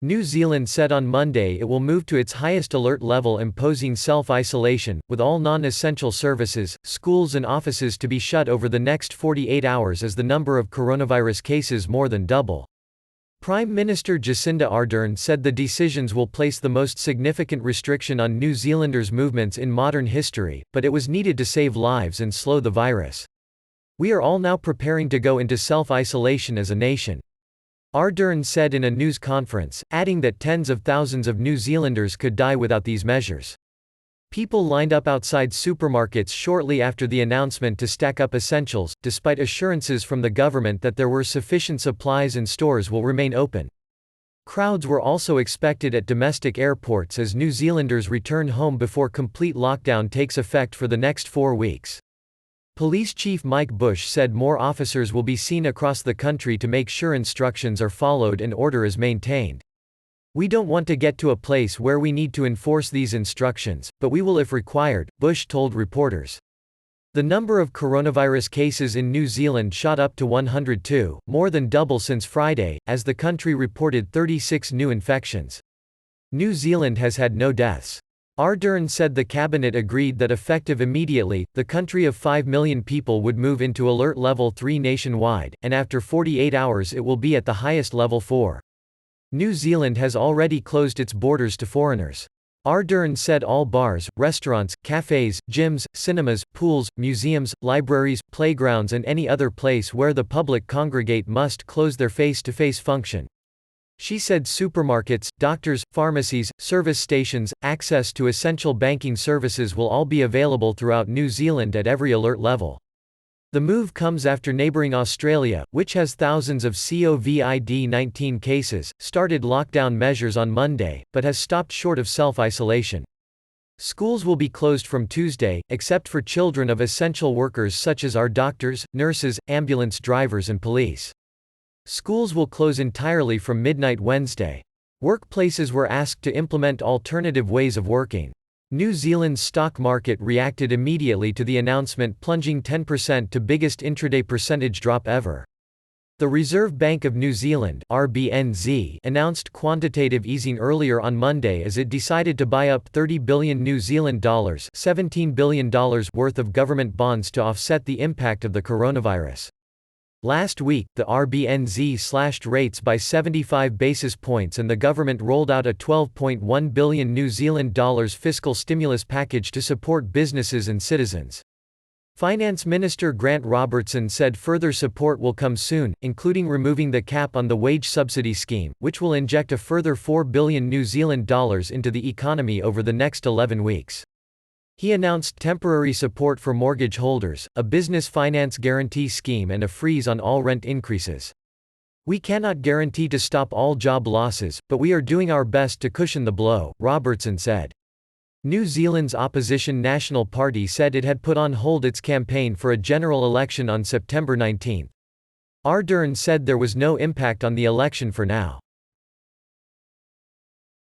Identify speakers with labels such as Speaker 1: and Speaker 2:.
Speaker 1: New Zealand said on Monday it will move to its highest alert level, imposing self-isolation, with all non-essential services, schools and offices to be shut over the next 48 hours as the number of coronavirus cases more than double. Prime Minister Jacinda Ardern said the decisions will place the most significant restriction on New Zealanders' movements in modern history, but it was needed to save lives and slow the virus. "We are all now preparing to go into self-isolation as a nation," Ardern said in a news conference, adding that tens of thousands of New Zealanders could die without these measures. People lined up outside supermarkets shortly after the announcement to stack up essentials, despite assurances from the government that there were sufficient supplies and stores will remain open. Crowds were also expected at domestic airports as New Zealanders return home before complete lockdown takes effect for the next 4 weeks. Police Chief Mike Bush said more officers will be seen across the country to make sure instructions are followed and order is maintained. "We don't want to get to a place where we need to enforce these instructions, but we will if required," Bush told reporters. The number of coronavirus cases in New Zealand shot up to 102, more than double since Friday, as the country reported 36 new infections. New Zealand has had no deaths. Ardern said the cabinet agreed that effective immediately, the country of 5 million people would move into Alert Level 3 nationwide, and after 48 hours it will be at the highest Level 4. New Zealand has already closed its borders to foreigners. Ardern said all bars, restaurants, cafes, gyms, cinemas, pools, museums, libraries, playgrounds and any other place where the public congregate must close their face-to-face function. She said supermarkets, doctors, pharmacies, service stations, access to essential banking services will all be available throughout New Zealand at every alert level. The move comes after neighbouring Australia, which has thousands of COVID-19 cases, started lockdown measures on Monday, but has stopped short of self-isolation. Schools will be closed from Tuesday, except for children of essential workers such as our doctors, nurses, ambulance drivers and police. Schools will close entirely from midnight Wednesday. Workplaces were asked to implement alternative ways of working. New Zealand's stock market reacted immediately to the announcement, plunging 10% to biggest intraday percentage drop ever. The Reserve Bank of New Zealand (RBNZ) announced quantitative easing earlier on Monday as it decided to buy up 30 billion New Zealand dollars ($17 billion) worth of government bonds to offset the impact of the coronavirus. Last week, the RBNZ slashed rates by 75 basis points and the government rolled out a $12.1 billion New Zealand dollars fiscal stimulus package to support businesses and citizens. Finance Minister Grant Robertson said further support will come soon, including removing the cap on the wage subsidy scheme, which will inject a further 4 billion New Zealand dollars into the economy over the next 11 weeks. He announced temporary support for mortgage holders, a business finance guarantee scheme and a freeze on all rent increases. "We cannot guarantee to stop all job losses, but we are doing our best to cushion the blow," Robertson said. New Zealand's opposition National Party said it had put on hold its campaign for a general election on September 19. Ardern said there was no impact on the election for now.